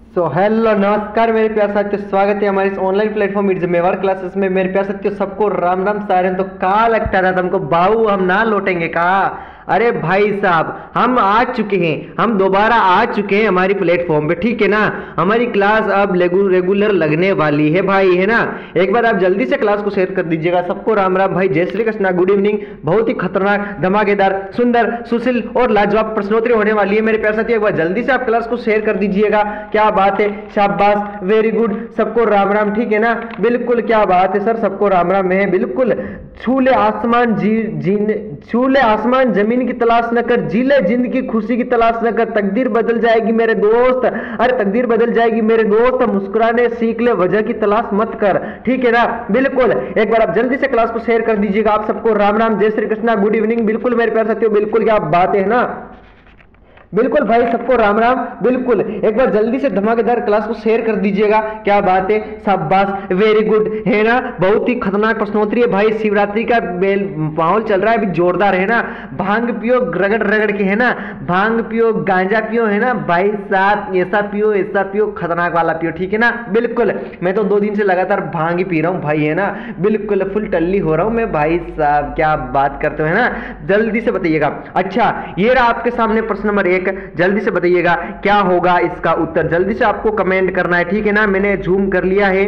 Hello नमस्कार मेरे प्यारे साथियों, स्वागत है हमारे इस online platform it's Mewar classes में। मेरे प्यारे साथियों, सबको राम राम सारे। तो कहा लगता था तुमको बाबू हम ना लौटेंगे कहा? अरे भाई साहब, हम आ चुके हैं, हम दोबारा आ चुके हैं हमारी प्लेटफॉर्म पे, ठीक है ना। हमारी क्लास अब रेगुलर लगने वाली है भाई, है ना। एक बार आप जल्दी से क्लास को शेयर कर दीजिएगा। सबको राम राम भाई, जय श्री कृष्णा, गुड इवनिंग। बहुत ही खतरनाक, धमाकेदार, सुंदर, सुशील और लाजवाब प्रश्नोत्तरी होने वाली है मेरे प्यारे साथियों। एक बार जल्दी से आप क्लास को शेयर कर दीजिएगा। क्या बात है, शाबाश, वेरी गुड, सबको राम राम, ठीक है ना। बिल्कुल, क्या बात है सर, सबको राम राम है। बिल्कुल, छूले आसमान जमीन की तलाश न कर, जीले जिंदगी खुशी की तलाश न कर, तकदीर बदल जाएगी मेरे दोस्त, अरे तकदीर बदल जाएगी मेरे दोस्त, मुस्कुराने सीख ले, वजह की तलाश मत कर, ठीक है ना। बिल्कुल, एक बार आप जल्दी से क्लास को शेयर कर दीजिएगा। आप सबको राम राम, जय श्री कृष्णा, गुड इवनिंग। बिल्कुल मेरे प्यारे साथियों, बिल्कुल, क्या बात है ना। बिल्कुल भाई, सबको राम राम। बिल्कुल, एक बार जल्दी से धमाकेदार क्लास को शेयर कर दीजिएगा। क्या बात है, शाबाश, वेरी गुड, है ना। बहुत ही खतरनाक प्रश्नोत्तरी है भाई। शिवरात्रि का माहौल चल रहा है अभी, जोरदार, है ना। भांग पियो रगड़ रगड़ के, है ना। भांग पियो, गांजा पियो, है ना भाई साहब। ऐसा पियो, खतरनाक वाला पियो, ठीक है ना। बिल्कुल, मैं तो 2 दिन से लगातार भांग ही पी रहा हूँ भाई, है ना। बिल्कुल फुल टल्ली हो रहा हूँ मैं भाई साहब। क्या बात करते हो, है ना। जल्दी से बताइएगा। अच्छा, ये रहा आपके सामने प्रश्न नंबर 1। जल्दी से बताइएगा क्या होगा इसका उत्तर। जल्दी से आपको कमेंट करना है, ठीक है ना। मैंने जूम कर लिया है,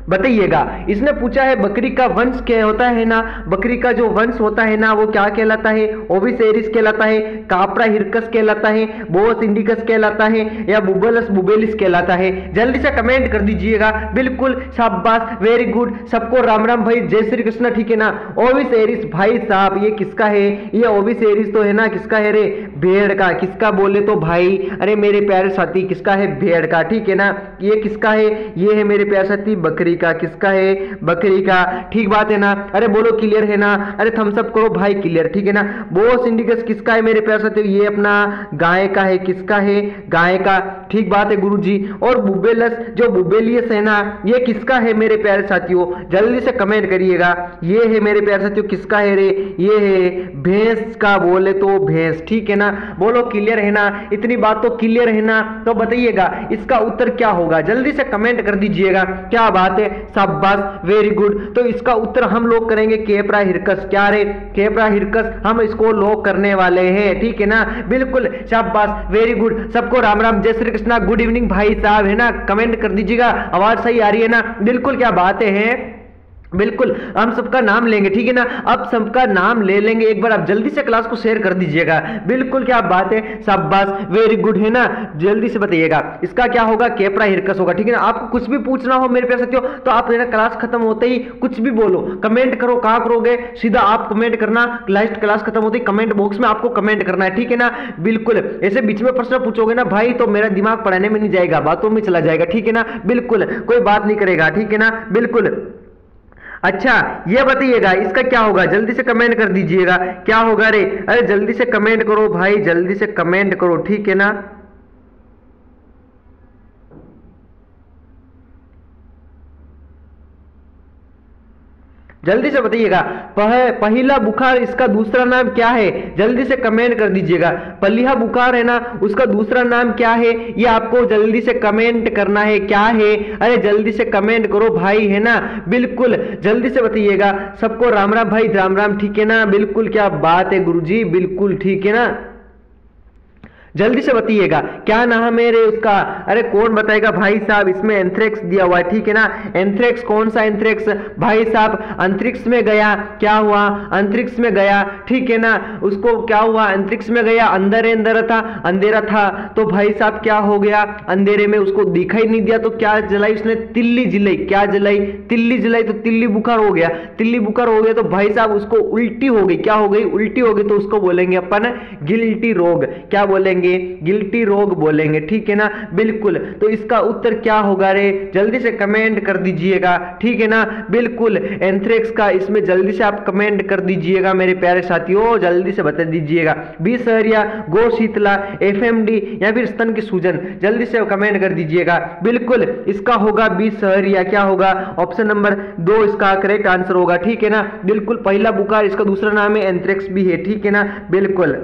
बताइएगा। इसने पूछा है बकरी का वंश क्या होता है ना। बकरी का जो वंश होता है ना वो क्या कहलाता है? ओविस एरिस कहलाता है, काप्रा हिरकस कहलाता है, बोअस इंडिकस कहलाता है, या बुबलस बुबेलिस कहलाता है। जल्दी से कमेंट कर दीजिएगा। बिल्कुल, शाबाश, वेरी गुड, सबको राम राम भाई, जय श्री कृष्ण, ठीक है ना। ओविस एरिस भाई साहब, ये किसका है? ये ओविस एरिस तो है ना, किसका है रे? भेड़ का। किसका बोले तो भाई, अरे मेरे प्यारे साथी, किसका है? भेड़ का, ठीक है ना। ये किसका है? ये है मेरे प्यारे साथी बकरी का। किसका है? बकरी का, ठीक बात है ना। अरे बोलो क्लियर है ना। अरे थम्स अप करो भाई, क्लियर, ठीक है ना। बोअस इंडिकस किसका है मेरे प्यारे साथियों? ये अपना गाय का है। किसका है? गाय का, ठीक बात है गुरुजी। और बुबेलस जो बुबेलियस है ना, ये किसका है मेरे प्यारे साथियों? जल्दी से कमेंट करिएगा। ये है मेरे प्यारे साथियों, किसका है रे? ये है भैंस का, बोले तो भैंस, ठीक है ना। बोलो क्लियर है ना। इतनी बात तो क्लियर है ना। तो बताइएगा इसका उत्तर क्या होगा। जल्दी से कमेंट कर दीजिएगा। क्या बात है, शाबाश, वेरी गुड। तो इसका उत्तर हम लोग करेंगे कैप्रा हिरकस। क्या रे? कैप्रा हिरकस, हम इसको लॉक करने वाले हैं, ठीक है ना। बिल्कुल, शाबाश, वेरी गुड, सबको राम राम, जय श्री कृष्णा, गुड इवनिंग भाई साहब, है ना। कमेंट कर दीजिएगा। आवाज सही आ रही है ना? बिल्कुल, क्या बातें हैं। बिल्कुल, हम सबका नाम लेंगे, ठीक है ना। अब सबका नाम ले लेंगे। एक बार आप जल्दी से क्लास को शेयर कर दीजिएगा। बिल्कुल, क्या बात है, शाबाश, वेरी गुड, है ना। जल्दी से बताइएगा इसका क्या होगा? कैप्रा हिरकस होगा, ठीक है ना। आपको कुछ भी पूछना हो मेरे प्यारे साथियों तो आप मेरा क्लास खत्म होते ही कुछ भी बोलो, कमेंट करो। कहां करोगे? सीधा आप कमेंट करना। लास्ट क्लास खत्म होते ही कमेंट बॉक्स में आपको कमेंट करना है, ठीक है ना। बिल्कुल, ऐसे बीच में प्रश्न पूछोगे ना भाई तो मेरा दिमाग पढ़ाने में नहीं जाएगा, बातों में चला जाएगा, ठीक है ना। बिल्कुल, कोई बात नहीं करेगा, ठीक है ना। बिल्कुल, अच्छा, ये बताइएगा इसका क्या होगा। जल्दी से कमेंट कर दीजिएगा। क्या होगा रे? अरे जल्दी से कमेंट करो भाई, जल्दी से कमेंट करो, ठीक है ना। जल्दी से बताइएगा। पहिला बुखार, इसका दूसरा नाम क्या है? जल्दी से कमेंट कर दीजिएगा। पलिहा बुखार है ना, उसका दूसरा नाम क्या है? ये आपको जल्दी से कमेंट करना है। क्या है? अरे जल्दी से कमेंट करो भाई, है ना। बिल्कुल, जल्दी से बताइएगा। सबको राम राम भाई, राम राम, ठीक है ना। बिल्कुल, क्या बात है गुरुजी, बिल्कुल, ठीक है ना। जल्दी से बताइएगा क्या नाम है रे उसका। अरे कौन बताएगा भाई साहब, इसमें एंथ्रेक्स दिया हुआ है, ठीक है ना। एंथ्रेक्स, कौन सा एंथ्रेक्स भाई साहब? अंतरिक्ष में गया, क्या हुआ? अंतरिक्ष में गया, ठीक है ना। उसको क्या हुआ? अंतरिक्ष में गया, अंदर अंधेरा था तो भाई साहब क्या हो गया? अंधेरे में उसको दिखाई नहीं दिया तो क्या जलाई उसने? तिल्ली जलाई। क्या जलाई? तिल्ली जलाई। तो तिल्ली बुखार हो गया। तिल्ली बुखार हो गया तो भाई साहब उसको उल्टी हो गई। क्या हो गई? उल्टी हो गई। तो उसको बोलेंगे अपन गिल्टी रोग। क्या बोलेंगे? गिल्टी रोग बोलेंगे, ठीक है ना। बिल्कुल, तो इसका उत्तर क्या होगा रे? जल्दी से कमेंट कर दीजिएगा, ठीक है ना। बिल्कुल, एंथ्रेक्स का इसमें जल्दी से आप कमेंट कर दीजिएगा मेरे प्यारे साथियों, जल्दी से बता दीजिएगा। बीसहरिया, गो शीतला, एफएमडी या फिर स्तन की सूजन, जल्दी से कमेंट कर दीजिएगा। बिल्कुल, इसका होगा बीसहरिया। क्या होगा? ऑप्शन नंबर 2 इसका करेक्ट आंसर होगा, ठीक है ना। बिल्कुल, पहला बुखार, इसका दूसरा नाम है एंथ्रेक्स भी है, ठीक है ना। बिल्कुल,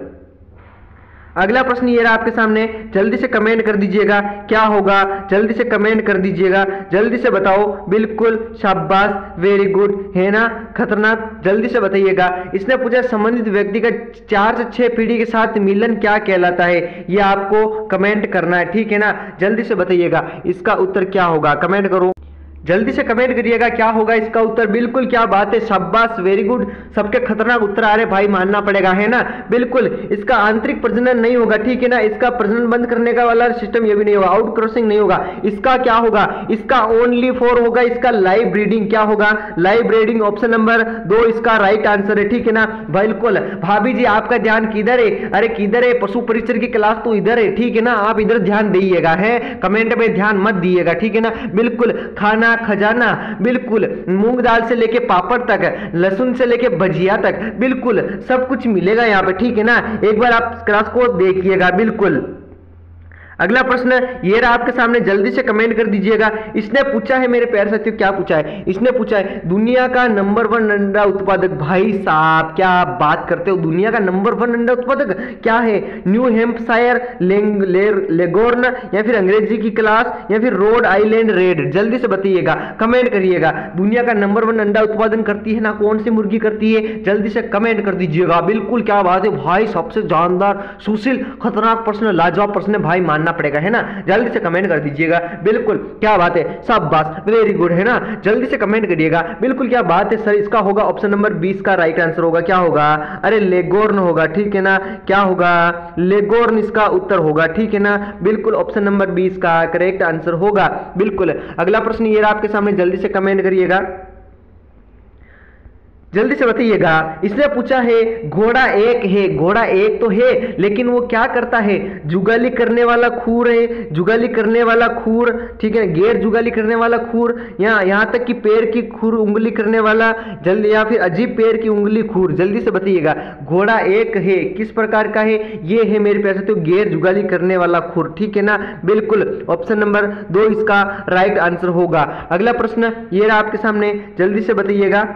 अगला प्रश्न ये रहा आपके सामने, जल्दी से कमेंट कर दीजिएगा क्या होगा, जल्दी से कमेंट कर दीजिएगा, जल्दी से बताओ। बिल्कुल, शाबाश, वेरी गुड, है ना, खतरनाक, जल्दी से बताइएगा। इसने पूछा संबंधित व्यक्ति का 4 से 6 पीढ़ी के साथ मिलन क्या कहलाता है, ये आपको कमेंट करना है, ठीक है ना। जल्दी से बताइएगा इसका उत्तर क्या होगा, कमेंट करो, जल्दी से कमेंट करिएगा क्या होगा इसका उत्तर। बिल्कुल, क्या बात है, शाबाश, वेरी गुड, सबके खतरनाक उत्तर आ रहे भाई, मानना पड़ेगा, है ना। बिल्कुल, इसका आंतरिक प्रजनन नहीं होगा, ठीक है ना, इसका प्रजनन बंद करने का वाला सिस्टम ये भी नहीं होगा, आउट क्रॉसिंग नहीं होगा। इसका क्या होगा, इसका ओनली 4 होगा, इसका लाइव ब्रीडिंग, क्या होगा, लाइव ब्रीडिंग, ऑप्शन नंबर 2 इसका राइट आंसर है, ठीक है ना। बिल्कुल, भाभी जी आपका ध्यान किधर है, अरे किधर है, पशु परिचर की क्लास तो इधर है, ठीक है ना, आप इधर ध्यान दीजिएगा, है, कमेंट में ध्यान मत दिएगा, ठीक है ना। बिल्कुल, खाना खजाना, बिल्कुल, मूंग दाल से लेके पापड़ तक, लहसुन से लेके भजिया तक, बिल्कुल सब कुछ मिलेगा यहाँ पे, ठीक है ना। एक बार आप क्लास को देखिएगा। बिल्कुल, अगला प्रश्न ये रहा आपके सामने, जल्दी से कमेंट कर दीजिएगा। इसने पूछा है मेरे प्यारे साथियों, क्या पूछा है, इसने पूछा है दुनिया का नंबर 1 अंडा उत्पादक। भाई साहब क्या बात करते हो, दुनिया का नंबर 1 अंडा उत्पादक क्या है, न्यू हैम्पशायर, लेगोर्न, या फिर अंग्रेजी की क्लास, या फिर रोड आइलैंड रेड, जल्दी से बताइएगा, कमेंट करिएगा। दुनिया का नंबर 1 अंडा उत्पादन करती है ना, कौन सी मुर्गी करती है, जल्दी से कमेंट कर दीजिएगा। बिल्कुल, क्या बात है भाई, सबसे जानदार, सुशील, खतरनाक प्रश्न, लाजवाब प्रश्न भाई, मानना पड़ेगा, है ना। जल्दी से कमेंट कर दीजिएगा। बिल्कुल, क्या बात है, शाबाश, वेरी गुड, है ना, जल्दी से कमेंट करिएगा। बिल्कुल, क्या बात है सर, इसका होगा ऑप्शन नंबर 20 का राइट आंसर होगा, क्या होगा, अरे लेगोर्न होगा, ठीक है ना, क्या होगा, लेगोर्न इसका उत्तर होगा, ठीक है ना। बिल्कुल, ऑप्शन नंबर 20 का करेक्ट आंसर होगा। बिल्कुल, अगला प्रश्न ये रहा आपके सामने, जल्दी से कमेंट करिएगा, जल्दी से बताइएगा। इसने पूछा है घोड़ा एक है, घोड़ा एक तो है लेकिन वो क्या करता है, जुगाली करने वाला खूर है, जुगाली करने वाला खूर, ठीक है, गैर जुगाली करने वाला खूर, या यहाँ तक कि पैर की खूर उंगली करने वाला, जल्दी, या फिर अजीब पैर की उंगली खूर, जल्दी से बताइएगा। घोड़ा एक है, किस प्रकार का है, ये है मेरे प्यारे साथियों गैर जुगाली करने वाला खूर, ठीक है ना। बिल्कुल, ऑप्शन नंबर 2 इसका राइट आंसर होगा। अगला प्रश्न ये रहा आपके सामने, जल्दी से बताइएगा,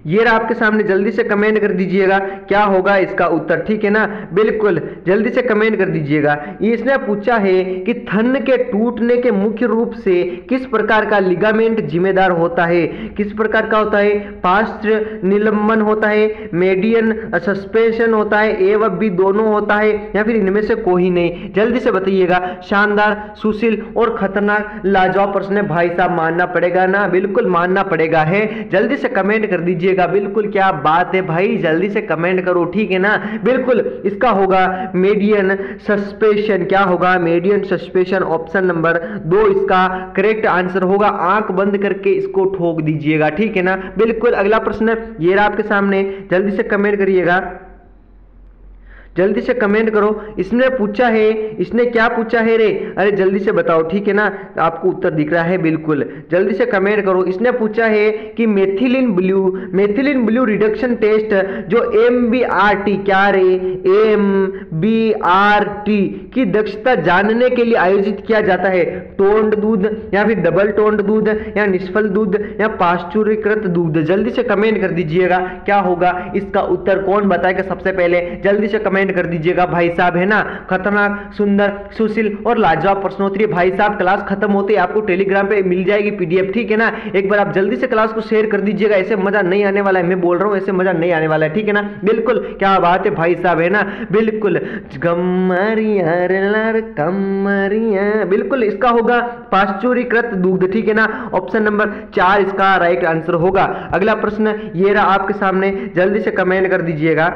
ये रहा आपके सामने, जल्दी से कमेंट कर दीजिएगा क्या होगा इसका उत्तर, ठीक है ना। बिल्कुल, जल्दी से कमेंट कर दीजिएगा। इसने पूछा है कि थन के टूटने के मुख्य रूप से किस प्रकार का लिगामेंट जिम्मेदार होता है, किस प्रकार का होता है, पार्श्व निलंबन होता है, मेडियन सस्पेंशन होता है, ए व बी दोनों होता है, या फिर इनमें से कोई नहीं, जल्दी से बताइएगा। शानदार, सुशील और खतरनाक, लाजवाब प्रश्न है भाई साहब, मानना पड़ेगा ना, बिल्कुल मानना पड़ेगा, है, जल्दी से कमेंट कर दीजिएगा। बिल्कुल, क्या बात है भाई, जल्दी से कमेंट करो, ठीक है ना। बिल्कुल, इसका होगा मीडियन सस्पेंशन, क्या होगा, मीडियन सस्पेंशन, ऑप्शन नंबर 2 इसका करेक्ट आंसर होगा। आंख बंद करके इसको ठोक दीजिएगा, ठीक है ना। बिल्कुल, अगला प्रश्न ये रहा आपके सामने, जल्दी से कमेंट करिएगा, जल्दी से कमेंट करो। इसने पूछा है, इसने क्या पूछा है रे, अरे जल्दी से बताओ, ठीक है ना, आपको उत्तर दिख रहा है, बिल्कुल जल्दी से कमेंट करो। इसने पूछा है कि मेथिलीन ब्लू रिडक्शन टेस्ट जो MBRT, क्या रे, MBRT की दक्षता जानने के लिए आयोजित किया जाता है, टोन्ड दूध, या फिर डबल टोन्ड दूध, या निष्फल दूध, या पाश्चुरीकृत दूध, जल्दी से कमेंट कर दीजिएगा क्या होगा इसका उत्तर। कौन बताएगा सबसे पहले, जल्दी से कमेंट कर दीजिएगा भाई साहब, है ना। खतरनाक, सुंदर, सुशील और लाजवाब प्रश्नोत्तरी भाई साहब, क्लास खत्म होते ही आपको टेलीग्राम पे मिल जाएगी PDF, ठीक है ना। एक बार आप जल्दी से क्लास को शेयर कर दीजिएगा, ऐसे मजा नहीं आने वाला है, मैं बोल रहा हूं, ऐसे मजा नहीं आने वाला है, ठीक है ना। बिल्कुल, क्या बात है भाई साहब, है ना। बिल्कुल, कमरिया, बिल्कुल इसका होगा पाश्चुरीकृत दूध, ठीक है ना, ऑप्शन नंबर 4 इसका राइट आंसर होगा। अगला प्रश्न ये रहा आपके सामने, जल्दी से कमेंट कर दीजिएगा,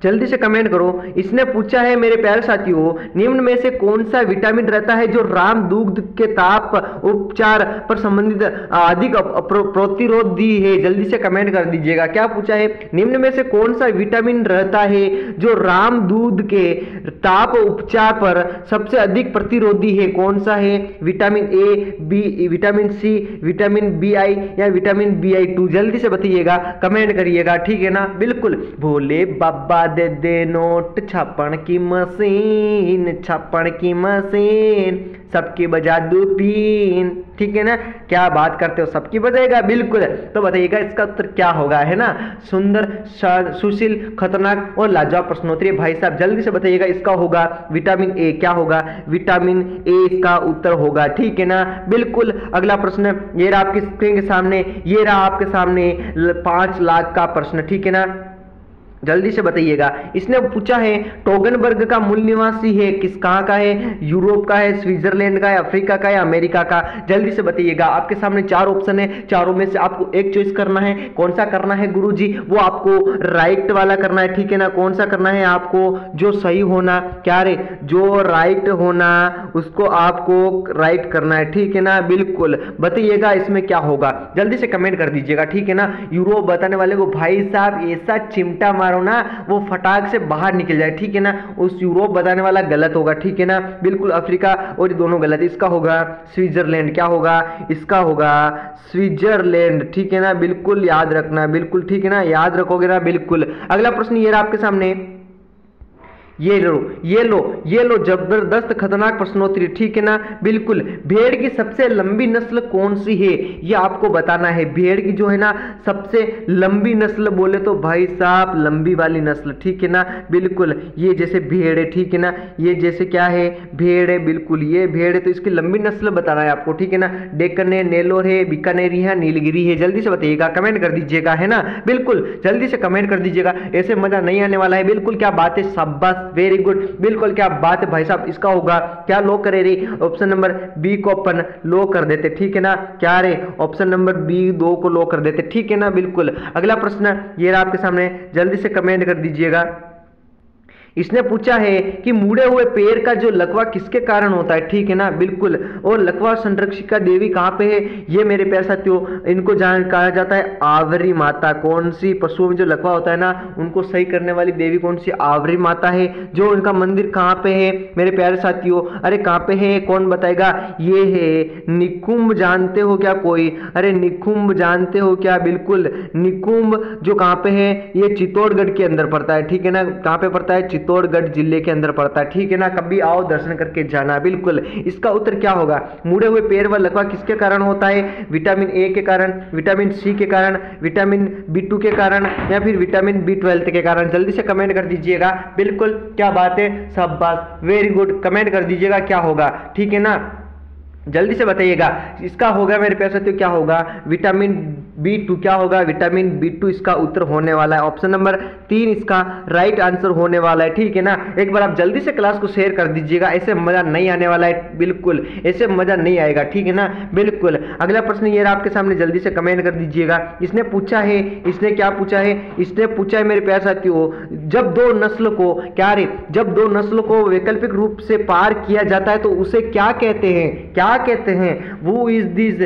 जल्दी से कमेंट करो। इसने पूछा है मेरे प्यारे साथियों, निम्न में से कौन सा विटामिन रहता है जो रामदूध के ताप उपचार पर संबंधित अधिक प्रतिरोधी है, जल्दी से कमेंट कर दीजिएगा। क्या पूछा है, निम्न में से कौन सा विटामिन रहता है जो रामदूध के ताप उपचार पर सबसे अधिक प्रतिरोधी है, कौन सा है, vitamin A, B, vitamin C, vitamin BI या विटामिन BI2, जल्दी से बताइएगा, कमेंट करिएगा, ठीक है ना। बिल्कुल, भोले बाबा दे दे नोट छापण की मशीन सबकी बजा दू पीन। ठीक है ना, क्या बात करते हो, सबकी बजाएगा, बिल्कुल। तो बताइएगा इसका उत्तर क्या होगा, है ना। सुंदर, सुशील, खतरनाक और लाजवाब प्रश्नोत्तरी भाई साहब, जल्दी से बताइएगा इसका होगा विटामिन ए। क्या होगा, विटामिन ए इसका उत्तर होगा। ठीक है ना, बिल्कुल। अगला प्रश्न ये रहा आपकी स्क्रीन के सामने, ये रहा आपके सामने 5 लाख का प्रश्न। ठीक है ना, जल्दी से बताइएगा। इसने पूछा है टोगनबर्ग का मूल निवासी है किस, कहाँ का है, यूरोप का है, स्विट्जरलैंड का है, अफ्रीका का है, अमेरिका का। जल्दी से बताइएगा। आपके सामने 4 ऑप्शन है, चारों में से आपको एक चॉइस करना है। कौन सा करना है गुरुजी, वो आपको राइट वाला करना है। ठीक है ना, कौन सा करना है आपको, जो सही होना, क्या रे, जो राइट होना उसको आपको राइट करना है। ठीक है ना, बिल्कुल। बताइएगा इसमें क्या होगा, जल्दी से कमेंट कर दीजिएगा। ठीक है ना, यूरोप बताने वाले को भाई साहब ऐसा चिमटा मारो ना वो फटाक से बाहर निकल जाए। ठीक है ना, उस यूरोप बताने वाला गलत होगा। ठीक है ना, बिल्कुल। अफ्रीका और ये दोनों गलत, इसका होगा स्विट्जरलैंड। क्या होगा, इसका होगा स्विट्जरलैंड। ठीक है ना, बिल्कुल याद रखना, बिल्कुल। ठीक है ना, याद रखोगे ना, बिल्कुल। अगला प्रश्न ये रहा आपके सामने, ये लो जबरदस्त खतरनाक प्रश्नोत्तरी। ठीक है ना, बिल्कुल। भेड़ की सबसे लंबी नस्ल कौन सी है, ये आपको बताना है। भेड़ की जो है ना सबसे लंबी नस्ल बोले तो भाई साहब लंबी वाली नस्ल। ठीक है ना, बिल्कुल। ये जैसे भेड़ है, ठीक है ना, ये जैसे क्या है, भेड़ है, बिल्कुल। ये भेड़ है तो इसकी लंबी नस्ल बताना है आपको। ठीक है ना, डेक्कन है, नेलोर है, बीकानेरी है, नीलगिरी है। जल्दी से बताइएगा, कमेंट कर दीजिएगा, है ना, बिल्कुल। जल्दी से कमेंट कर दीजिएगा, ऐसे मजा नहीं आने वाला है। बिल्कुल, क्या बात है, शाबाश, वेरी गुड, बिल्कुल। क्या बात है भाई साहब, इसका होगा क्या, लो करे रे, ऑप्शन नंबर बी को अपन लो कर देते। ठीक है ना, क्या रे, ऑप्शन नंबर बी 2 को लो कर देते। ठीक है ना, बिल्कुल। अगला प्रश्न ये रहा आपके सामने, जल्दी से कमेंट कर दीजिएगा। इसने पूछा है कि मुड़े हुए पैर का जो लकवा किसके कारण होता है। ठीक है ना, बिल्कुल। और लकवा संरक्षिका देवी कहाँ पे है, ये मेरे प्यारे साथियों इनको कहा जाता है आवरी माता। कौन सी, पशुओं में जो लकवा होता है ना उनको सही करने वाली देवी कौन सी, आवरी माता है। जो उनका मंदिर कहाँ पे है मेरे प्यारे साथियों, अरे कहाँ पे है, कौन बताएगा, ये है निकुंभ। जानते हो क्या कोई, अरे निकुंभ जानते हो क्या, बिल्कुल। निकुंभ जो कहाँ पे है, ये चित्तौड़गढ़ के अंदर पड़ता है। ठीक है ना, कहाँ पे पड़ता है, चित्तौड़गढ़ जिले के अंदर पड़ता है। ठीक है ना, कभी आओ दर्शन करके जाना, बिल्कुल। इसका उत्तर क्या होगा, मुड़े हुए पैर व लकवा किसके कारण होता है, विटामिन ए के कारण, विटामिन सी के कारण, विटामिन B2 के कारण, या फिर विटामिन B12 के कारण। जल्दी से कमेंट कर दीजिएगा, बिल्कुल। क्या बात है, शाबाश, वेरी गुड, कमेंट कर दीजिएगा क्या होगा। ठीक है ना, जल्दी से बताइएगा। इसका होगा मेरे प्यारे साथियों क्या होगा, विटामिन B2। क्या होगा, विटामिन B2 इसका उत्तर होने वाला है। ऑप्शन नंबर 3 इसका राइट आंसर होने वाला है। ठीक है ना, एक बार आप जल्दी से क्लास को शेयर कर दीजिएगा, ऐसे मजा नहीं आने वाला है, बिल्कुल। ऐसे मजा नहीं आएगा। ठीक है ना, बिल्कुल। अगला प्रश्न ये रहा आपके सामने, जल्दी से कमेंट कर दीजिएगा। इसने पूछा है, इसने क्या पूछा है, इसने पूछा है मेरे प्यारे साथियों, जब दो नस्ल को, क्या रे, जब दो नस्ल को वैकल्पिक रूप से पार किया जाता है तो उसे क्या कहते हैं, क्या कहते हैं, वो इज दिस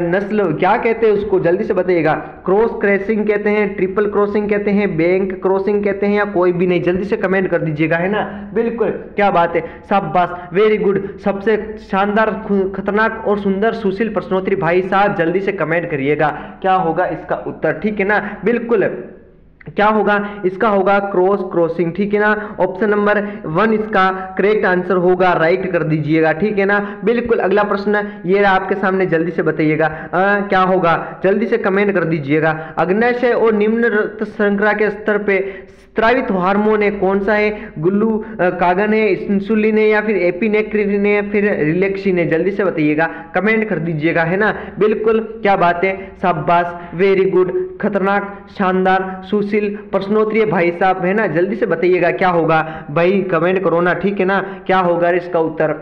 नस्ल, क्या कहते हैं उसको, जल्दी से बताइएगा। क्रॉस क्रॉसिंग कहते हैं, ट्रिपल क्रॉसिंग कहते हैं, बैंक क्रॉसिंग कहते हैं, या कोई भी नहीं। जल्दी से कमेंट कर दीजिएगा, है ना, बिल्कुल। क्या बात है, शाबाश, वेरी गुड। सबसे शानदार, खतरनाक और सुंदर सुशील प्रश्नोत्तरी भाई साहब, जल्दी से कमेंट करिएगा क्या होगा इसका उत्तर। ठीक है ना, बिल्कुल। क्या होगा, इसका होगा क्रॉस क्रॉसिंग। ठीक है ना, ऑप्शन नंबर 1 इसका करेक्ट आंसर होगा, राइट कर दीजिएगा। ठीक है ना, बिल्कुल। अगला प्रश्न ये रहा आपके सामने, जल्दी से बताइएगा क्या होगा, जल्दी से कमेंट कर दीजिएगा। अग्न्याशय और निम्न रक्त श्रृंखला के स्तर पे स्रावित हार्मोन है, कौन सा है, गुल्लू कागन है, इंसुलिन है, या फिर एपिनेफ्रिन है, या फिर रिलैक्सिन है। जल्दी से बताइएगा, कमेंट कर दीजिएगा, है ना, बिल्कुल। क्या बात है, शाबाश, वेरी गुड, खतरनाक, शानदार, सुशील प्रश्नोत्तरी भाई साहब, है ना। जल्दी से बताइएगा क्या होगा भाई, कमेंट करो ना। ठीक है ना, क्या होगा इसका उत्तर,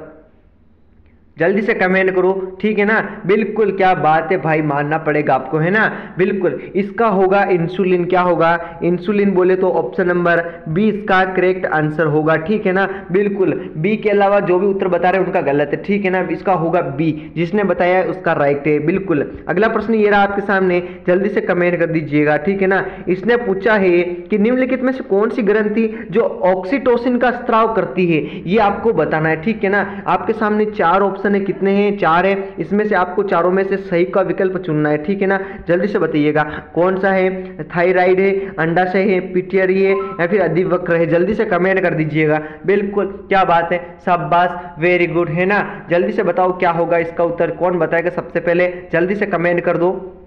जल्दी से कमेंट करो। ठीक है ना, बिल्कुल। क्या बात है भाई, मानना पड़ेगा आपको, है ना, बिल्कुल। इसका होगा इंसुलिन। क्या होगा, इंसुलिन बोले तो ऑप्शन नंबर बी इसका करेक्ट आंसर होगा। ठीक है ना, बिल्कुल। बी के अलावा जो भी उत्तर बता रहे हैं उनका गलत है। ठीक है ना, इसका होगा बी, जिसने बताया है उसका राइट है, बिल्कुल। अगला प्रश्न ये रहा आपके सामने, जल्दी से कमेंट कर दीजिएगा। ठीक है ना, इसने पूछा है कि निम्नलिखित में से कौन सी ग्रंथि जो ऑक्सीटोसिन का स्त्राव करती है, ये आपको बताना है। ठीक है ना, आपके सामने 4 ऑप्शन ऑप्शन है, कितने हैं, 4 है। इसमें से आपको चारों में से सही का विकल्प चुनना है, ठीक है ना। जल्दी से बताइएगा कौन सा है, थायराइड है, अंडाशय है, पिट्यूटरी है या फिर अधिवक्र है। जल्दी से कमेंट कर दीजिएगा। बिल्कुल, क्या बात है, शाबाश, वेरी गुड, है ना। जल्दी से बताओ क्या होगा इसका उत्तर, कौन बताएगा सबसे पहले, जल्दी से कमेंट कर दो,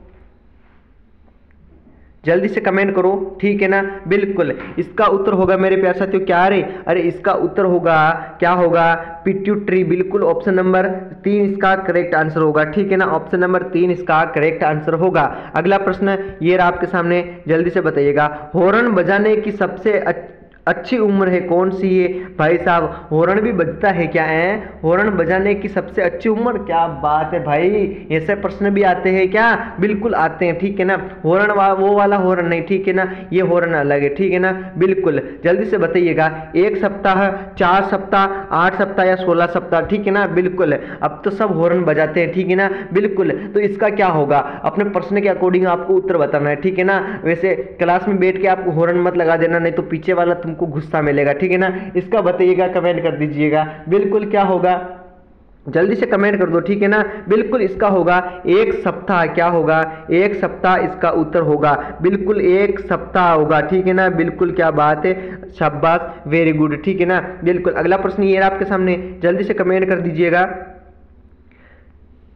जल्दी से कमेंट करो, ठीक है ना। बिल्कुल, इसका उत्तर होगा मेरे प्यारे साथियों क्या रे, अरे इसका उत्तर होगा, क्या होगा, पिट्यूटरी। बिल्कुल, ऑप्शन नंबर 3 इसका करेक्ट आंसर होगा, ठीक है ना। ऑप्शन नंबर 3 इसका करेक्ट आंसर होगा। अगला प्रश्न ये रहा आपके सामने, जल्दी से बताइएगा, हॉर्न बजाने की सबसे अच्छी उम्र है कौन सी है। भाई साहब, हॉर्न भी बजता है क्या है, हॉर्न बजाने की सबसे अच्छी उम्र, क्या बात है भाई, ऐसे प्रश्न भी आते हैं क्या, बिल्कुल आते हैं, ठीक है ना। हॉर्न वो वाला हॉर्न नहीं, ठीक है ना, ये हॉर्न अलग है, ठीक है ना। बिल्कुल, जल्दी से बताइएगा, 1 सप्ताह, 4 सप्ताह, 8 सप्ताह या 16 सप्ताह, ठीक है ना। बिल्कुल, अब तो सब हॉर्न बजाते हैं, ठीक है ना। बिल्कुल, तो इसका क्या होगा, अपने प्रश्न के अकॉर्डिंग आपको उत्तर बताना है, ठीक है ना। वैसे क्लास में बैठ के आप हॉर्न मत लगा देना, नहीं तो पीछे वाला तुमको गुस्सा मिलेगा, ठीक है ना। इसका बताइएगा, कमेंट कर दीजिएगा। बिल्कुल, क्या होगा, जल्दी से कमेंट कर दो, ठीक है ना। बिल्कुल, इसका होगा 1 सप्ताह, क्या होगा, 1 सप्ताह इसका उत्तर होगा। बिल्कुल, 1 सप्ताह होगा, ठीक है ना। बिल्कुल, क्या बात है, शाबाश, वेरी गुड, ठीक है ना। बिल्कुल, अगला प्रश्न ये रहा आपके सामने, जल्दी से कमेंट कर दीजिएगा।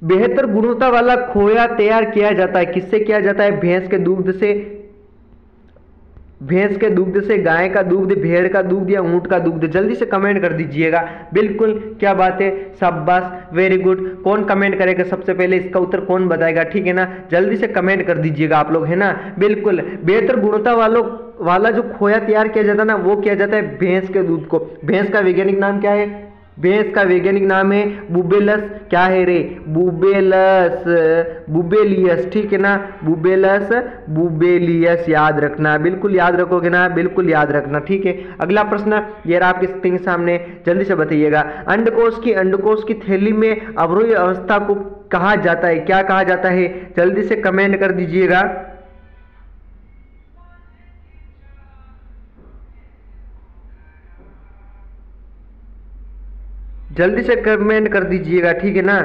बेहतर गुणवत्ता वाला खोया तैयार किया जाता है, किससे किया जाता है, भैंस के दूध से, भैंस के दूध से, गाय का दूध, भेड़ का दूध या ऊंट का दूध। जल्दी से कमेंट कर दीजिएगा। बिल्कुल, क्या बात है, शाबाश, वेरी गुड। कौन कमेंट करेगा सबसे पहले, इसका उत्तर कौन बताएगा, ठीक है ना। जल्दी से कमेंट कर दीजिएगा आप लोग, है ना। बिल्कुल, बेहतर गुणवत्ता वाला जो खोया तैयार किया जाता है ना, वो किया जाता है भैंस के दूध को। भैंस का वैज्ञानिक नाम क्या है, भैंस का वैज्ञानिक नाम है बुबेलस, क्या है रे, बुबेलस, बुबेलियस, ठीक है ना, बुबेलस, बुबेलियस, याद रखना, बिल्कुल याद रखोगे ना, बिल्कुल याद रखना, ठीक है। अगला प्रश्न ये रहा आपके स्क्रीन के सामने, जल्दी से बताइएगा, अंडकोश की थैली में अवरोही अवस्था को कहा जाता है, क्या कहा जाता है, जल्दी से कमेंट कर दीजिएगा। जल्दी से कमेंट कर दीजिएगा, ठीक है ना,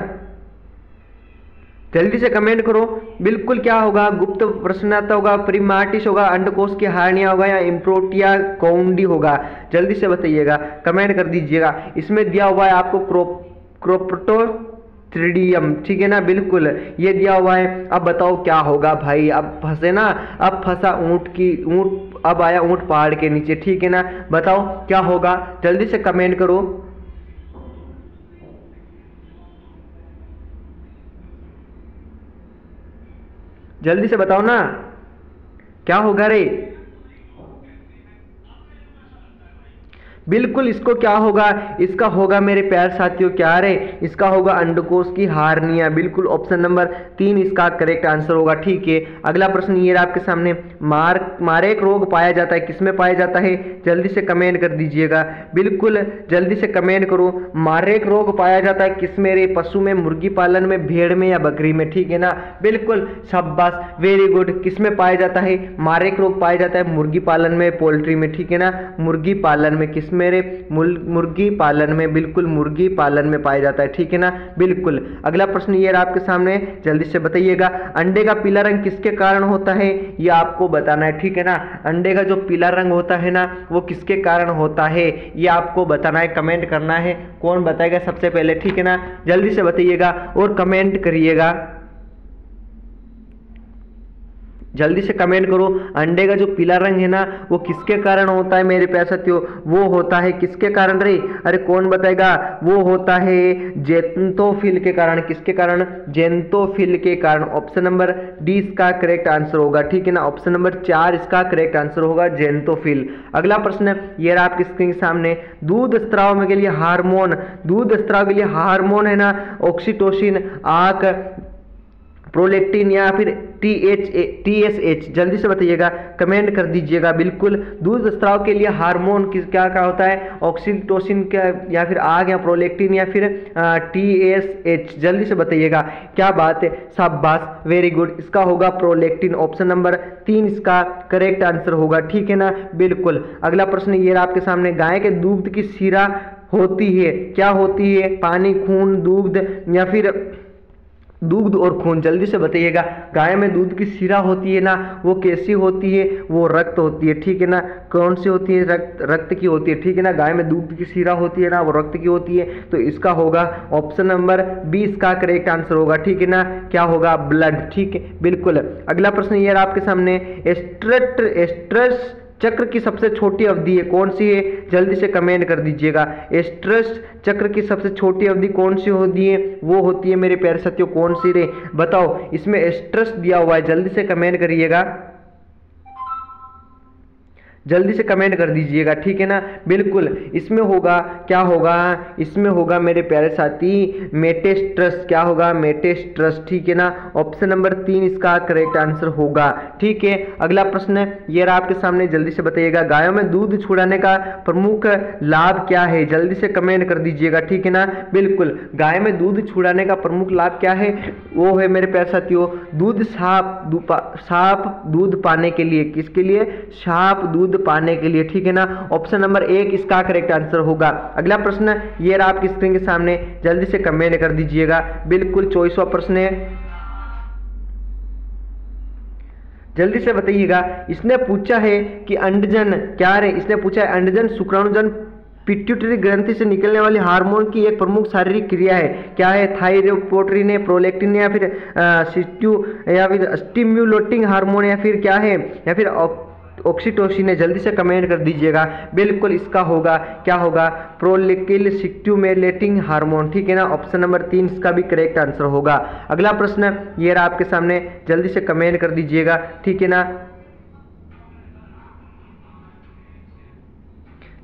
जल्दी से कमेंट करो। बिल्कुल, क्या होगा, गुप्त प्रश्नाता होगा, प्रीमार्टिस होगा, अंडकोश की हार्निया होगा या इम्प्रोटिया कौंडी होगा। जल्दी से बताइएगा, कमेंट कर दीजिएगा। इसमें दिया हुआ है आपको क्रोप्टोस्ट्रिडियम, ठीक है ना। बिल्कुल, ये दिया हुआ है। अब बताओ क्या होगा भाई, अब फंसे ना, अब फंसा ऊंट, अब आया ऊंट पहाड़ के नीचे, ठीक है ना। बताओ क्या होगा, जल्दी से कमेंट करो। जल्दी से बताओ ना, क्या होगा रे। बिल्कुल, इसको क्या होगा, इसका होगा मेरे प्यार साथियों क्या रे, इसका होगा अंडकोश की हार्निया। बिल्कुल, ऑप्शन नंबर 3 इसका करेक्ट आंसर होगा, ठीक है। अगला प्रश्न ये रहा आपके सामने, मारेक रोग पाया जाता है, किसमें पाया जाता है, जल्दी से कमेंट कर दीजिएगा। बिल्कुल, जल्दी से कमेंट करो, मारेक रोग पाया जाता है किसमें रे, पशु में, मुर्गी पालन में, भेड़ में या बकरी में, ठीक है ना। बिल्कुल, शाबाश, वेरी गुड। किसमें पाया जाता है, मारेक रोग पाया जाता है मुर्गी पालन में, पोल्ट्री में, ठीक है ना। मुर्गी पालन में, किस मेरे मुर्गी पालन में, बिल्कुल मुर्गी पालन में पाया जाता है, ठीक है ना। बिल्कुल, अगला प्रश्न ये रहा आपके सामने, जल्दी से बताइएगा, अंडे का पीला रंग किसके कारण होता है, ये आपको बताना है, ठीक है ना। अंडे का जो पीला रंग होता है ना, वो किसके कारण होता है, ये आपको बताना है, कमेंट करना है, कौन बताएगा सबसे पहले, ठीक है ना। जल्दी से बताइएगा और कमेंट करिएगा, जल्दी से कमेंट करो। अंडे का जो पीला रंग है ना, वो किसके कारण होता है मेरे प्यारे साथियों, वो होता है किसके कारण रे, अरे कौन बताएगा, वो होता है जेंतोफिल के कारण। किसके कारण, जेंतोफिल के कारण। ऑप्शन नंबर डी इसका करेक्ट आंसर होगा, ठीक है ना। ऑप्शन नंबर 4 इसका करेक्ट आंसर होगा, जेंतोफिल। अगला प्रश्न ये रहा आपकी स्क्रीन के सामने, दूध स्त्राव के लिए हार्मोन, दूध स्त्राव के लिए हार्मोन है ना, ऑक्सीटोसिन, आक, प्रोलेक्टिन या फिर TSH, जल्दी से बताइएगा, कमेंट कर दीजिएगा। बिल्कुल, दूध स्त्राव के लिए हार्मोन क्या क्या होता है, ऑक्सीटोसिन का या फिर आग या प्रोलेक्टिन या फिर TSH, जल्दी से बताइएगा, क्या बात है, शाबाश, वेरी गुड। इसका होगा प्रोलेक्टिन, ऑप्शन नंबर 3 इसका करेक्ट आंसर होगा, ठीक है ना। बिल्कुल, अगला प्रश्न ये रहा आपके सामने, गाय के दूध की शीरा होती है। क्या होती है? पानी, खून, दूध या फिर दूध और खून। जल्दी से बताइएगा। गाय में दूध की शिरा होती है ना, वो कैसी होती है? वो रक्त होती है, ठीक है ना। कौन सी होती है? रक्त की होती है, ठीक है ना। गाय में दूध की शिरा होती है ना, वो रक्त की होती है। तो इसका होगा ऑप्शन नंबर बी इसका करेक्ट आंसर होगा, ठीक है ना। क्या होगा? ब्लड, ठीक है, बिल्कुल। अगला प्रश्न ये आपके सामने, एस्ट्रस चक्र की सबसे छोटी अवधि है, कौन सी है? जल्दी से कमेंट कर दीजिएगा। एस्ट्रस चक्र की सबसे छोटी अवधि कौन सी होती है? वो होती है मेरे प्यारे साथियों, कौन सी रे? बताओ, इसमें एस्ट्रस दिया हुआ है, जल्दी से कमेंट करिएगा, जल्दी से कमेंट कर दीजिएगा, ठीक है ना। बिल्कुल, इसमें होगा, क्या होगा? इसमें होगा मेरे प्यारे साथी मेटेस्ट्रस। क्या होगा? मेटेस्ट्रस, ठीक है ना। ऑप्शन नंबर 3 इसका करेक्ट आंसर होगा, ठीक है। अगला प्रश्न ये रहा आपके सामने, जल्दी से बताइएगा। गायों में दूध छुड़ाने का प्रमुख लाभ क्या है? जल्दी से कमेंट कर दीजिएगा, ठीक है ना। बिल्कुल, गाय में दूध छुड़ाने का प्रमुख लाभ क्या है? वो है मेरे प्यारे साथियों, दूध साफ दूध पाने के लिए। किसके लिए? साफ दूध पाने के लिए, ठीक है ना। ऑप्शन नंबर 1 इसका करेक्ट आंसर होगा। अगला प्रश्न ये रहा आपकी स्क्रीन के सामने, जल्दी से कमेंट कर दीजिएगा। बिल्कुल 24वां प्रश्न है, जल्दी से बताइएगा। इसने पूछा है कि अंडजन क्या है? इसने पूछा है अंडजन शुक्राणुजन पिट्यूटरी ग्रंथि से निकलने वाली हार्मोन की एक प्रमुख शारीरिक क्रिया है। क्या है? थायरोपोट्रिन है, प्रोलैक्टिन या फिर या फिर स्टिम्युलेटिंग हार्मोन या फिर क्या है? या फिर ऑक्सीटोसिन है। जल्दी से कमेंट कर दीजिएगा। बिल्कुल इसका होगा, क्या होगा? प्रोलिकिल स्टिम्युलेटिंग हार्मोन, ठीक है ना। ऑप्शन नंबर 3 इसका भी करेक्ट आंसर होगा। अगला प्रश्न ये रहा आपके सामने, जल्दी से कमेंट कर दीजिएगा, ठीक है ना।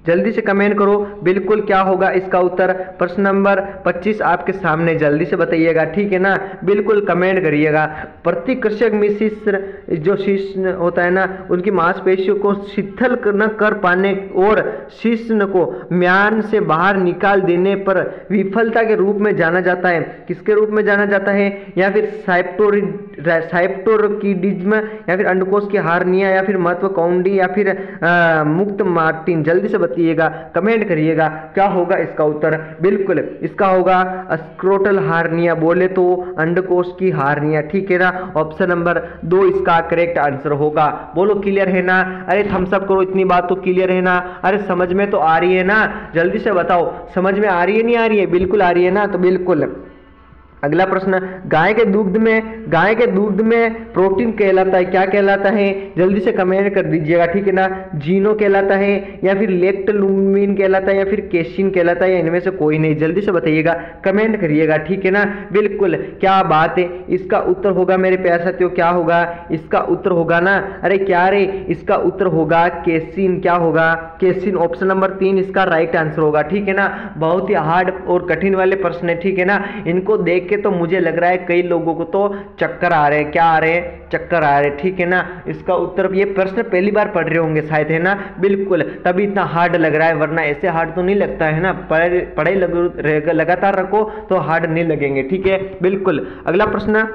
जल्दी से कमेंट करो। बिल्कुल क्या होगा इसका उत्तर? प्रश्न नंबर 25 आपके सामने, जल्दी से बताइएगा, ठीक है ना। बिल्कुल कमेंट करिएगा। प्रतिकृषक में शिश्न, जो शिश्न होता है ना, उनकी मांसपेशियों को शिथिल न कर पाने और शिश्न को म्यान से बाहर निकाल देने पर विफलता के रूप में जाना जाता है। किसके रूप में जाना जाता है? या फिर साइप्टोरकिडिज्म या फिर अंडकोश की हार्निया या फिर महत्वाकांक्षी या फिर मुक्त मार्टिन। जल्दी से बताइएगा, कमेंट करिएगा, क्या होगा इसका उत्तर? बिल्कुल इसका होगा स्क्रोटल हार्निया, बोले तो अंडकोश की हार्निया, ठीक है ना। ऑप्शन नंबर 2 इसका करेक्ट आंसर होगा। बोलो क्लियर है ना? अरे थम्स अप करो, इतनी बात तो क्लियर है ना। अरे समझ में तो आ रही है ना? जल्दी से बताओ, समझ में आ रही है नहीं आ रही है? बिल्कुल आ रही है ना, तो बिल्कुल। अगला प्रश्न, गाय के दूध में प्रोटीन कहलाता है, क्या कहलाता है? जल्दी से कमेंट कर दीजिएगा, ठीक है ना। जीनो कहलाता है या फिर लेक्टलुमिन कहलाता है या फिर केसिन कहलाता है, या इनमें से कोई नहीं? जल्दी से बताइएगा, कमेंट करिएगा, ठीक है ना। बिल्कुल क्या बात है, इसका उत्तर होगा मेरे प्यारे साथियों, क्या होगा इसका उत्तर? होगा ना, अरे क्या रे, इसका उत्तर होगा केसिन। क्या होगा? केसिन। ऑप्शन नंबर 3 इसका राइट आंसर होगा, ठीक है ना। बहुत ही हार्ड और कठिन वाले प्रश्न है, ठीक है ना। इनको देख के तो मुझे लग रहा है कई लोगों को तो चक्कर आ रहे हैं। क्या आ रहे हैं? चक्कर आ रहे हैं, ठीक है ना। इसका उत्तर, ये प्रश्न पहली बार पढ़ रहे होंगे शायद, है ना। बिल्कुल, तभी इतना हार्ड लग रहा है, वरना ऐसे हार्ड तो नहीं लगता है ना। पढ़ाई लगातार रखो तो हार्ड नहीं लगेंगे, ठीक है। बिल्कुल। अगला प्रश्न,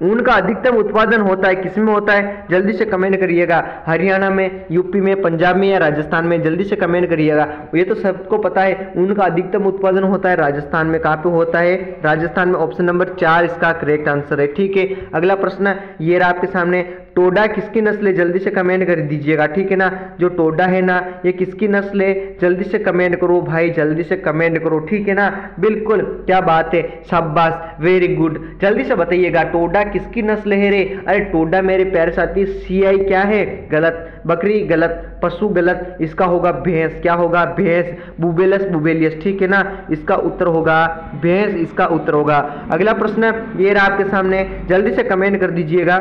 ऊन का अधिकतम उत्पादन होता है किसमें होता है? जल्दी से कमेंट करिएगा। हरियाणा में, यूपी में, पंजाब में या राजस्थान में? जल्दी से कमेंट करिएगा। ये तो सबको पता है, ऊन का अधिकतम उत्पादन होता है राजस्थान में। कहाँ पे होता है? राजस्थान में। ऑप्शन नंबर 4 इसका करेक्ट आंसर है, ठीक है। अगला प्रश्न ये रहा आपके सामने, टोडा किसकी नस्ल है? जल्दी से कमेंट कर दीजिएगा, ठीक है ना। जो टोडा है ना, ये किसकी नस्ल है? जल्दी से कमेंट करो भाई, जल्दी से कमेंट करो, ठीक है ना। बिल्कुल क्या बात है, शाबाश, वेरी गुड। जल्दी से बताइएगा, टोडा किसकी नस्ल है रे? अरे टोडा मेरे प्यारे साथी CI क्या है? गलत। बकरी गलत, पशु गलत, इसका होगा भैंस। क्या होगा? भैंस। बुबेलस बुबेलियस, ठीक है ना। इसका उत्तर होगा भैंस, इसका उत्तर होगा। अगला प्रश्न ये रहा आपके सामने, जल्दी से कमेंट कर दीजिएगा।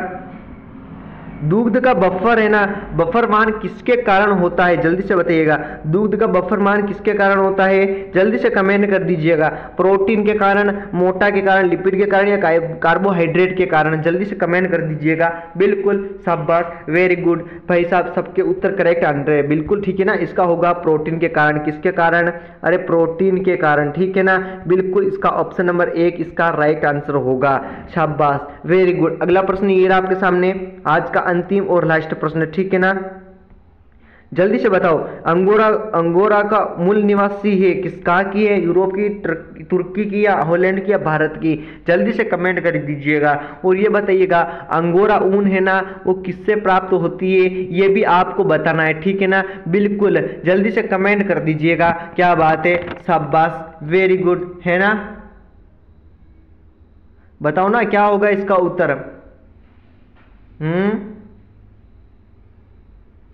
दूध का बफर है ना, बफर मान किसके कारण होता है? जल्दी से बताइएगा, दूध का बफर मान किसके कारण होता है? जल्दी से कमेंट कर दीजिएगा। प्रोटीन के कारण, मोटा के कारण, लिपिड के कारण या कार्बोहाइड्रेट के कारण? जल्दी से कमेंट कर दीजिएगा। बिल्कुल शाबाश, वेरी गुड भाई साहब, सबके उत्तर करेक्ट आंसर है, बिल्कुल ठीक है ना। इसका होगा प्रोटीन के कारण। किसके कारण? अरे प्रोटीन के कारण, ठीक है ना। बिल्कुल इसका ऑप्शन नंबर 1 इसका राइट आंसर होगा, शाबाश, वेरी गुड। अगला प्रश्न ये रहा आपके सामने, आज का अंतिम और लास्ट प्रश्न, ठीक है ना। जल्दी से बताओ। अंगोरा, अंगोरा का मूल निवासी है किस, कहाँ की है? यूरोप की, तुर्की की, या हॉलैंड की, या भारत की? जल्दी से कमेंट कर दीजिएगा। और ये बताइएगा अंगोरा ऊन है ना, वो किससे प्राप्त होती है, ये भी आपको बताना है, ठीक है ना? बिल्कुल जल्दी से कमेंट कर दीजिएगा। क्या बात है, शाबाश, वेरी गुड, है ना? बताओ ना क्या होगा इसका उत्तर।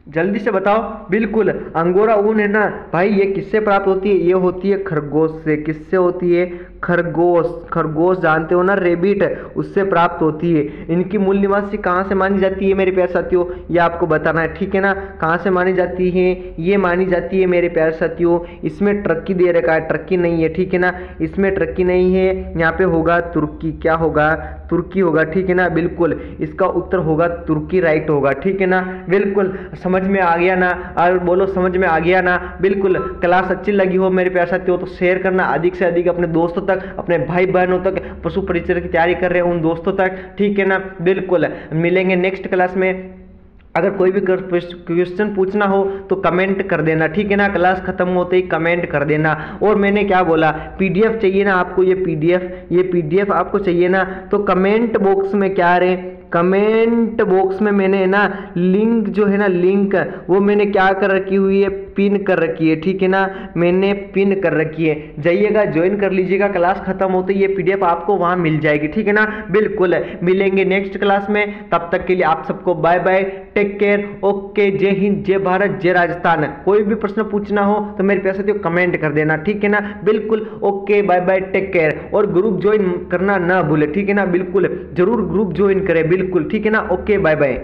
जल्दी से बताओ। बिल्कुल अंगोरा ऊन है ना भाई, ये किससे प्राप्त होती है? ये होती है खरगोश से। किससे होती है? खरगोश। खरगोश जानते हो ना, रेबिट, उससे प्राप्त होती है। इनकी मूल निवासी कहाँ से मानी जाती है मेरे प्यारे साथियों? ये आपको बताना है, ठीक है ना? कहाँ से मानी जाती है? ये मानी जाती है मेरे प्यारे साथियों, इसमें टर्की दे रखा है, टर्की नहीं है, ठीक है ना? इसमें टर्की नहीं है, यहाँ पे होगा तुर्की। क्या होगा? तुर्की होगा, ठीक है ना? बिल्कुल इसका उत्तर होगा तुर्की, राइट होगा, ठीक है ना? बिल्कुल समझ में आ गया ना? और बोलो समझ में आ गया ना? बिल्कुल क्लास अच्छी लगी हो मेरे प्यारे साथियों तो शेयर करना अधिक से अधिक अपने दोस्तों तक, अपने भाई बहनों तक, पशु परिचय की तैयारी कर रहे हैं उन दोस्तों तक, ठीक है ना? बिल्कुल मिलेंगे नेक्स्ट क्लास में। अगर कोई भी क्वेश्चन पूछना हो तो कमेंट कर देना, ठीक है ना? क्लास खत्म होते ही कमेंट कर देना। और मैंने क्या बोला, पीडीएफ चाहिए ना आपको? ये पीडीएफ आपको चाहिए ना? तो कमेंट बॉक्स में क्या रहे, कमेंट बॉक्स में मैंने ना लिंक जो है ना, लिंक वो मैंने क्या कर रखी हुई है, पिन कर रखी है, ठीक है ना? मैंने पिन कर रखी है, जाइएगा ज्वाइन कर लीजिएगा। क्लास खत्म होते ही ये पीडीएफ आपको वहां मिल जाएगी, ठीक है ना? बिल्कुल मिलेंगे नेक्स्ट क्लास में, तब तक के लिए आप सबको bye bye, take care, okay, जय हिंद, जय भारत, जय राजस्थान। कोई भी प्रश्न पूछना हो तो मेरे प्यारे साथियों कमेंट कर देना, ठीक है ना? बिल्कुल okay, bye bye, take care. और ग्रुप ज्वाइन करना ना भूले, ठीक है ना? बिल्कुल जरूर ग्रुप ज्वाइन करें, बिल्कुल, ठीक है ना? Okay, bye bye.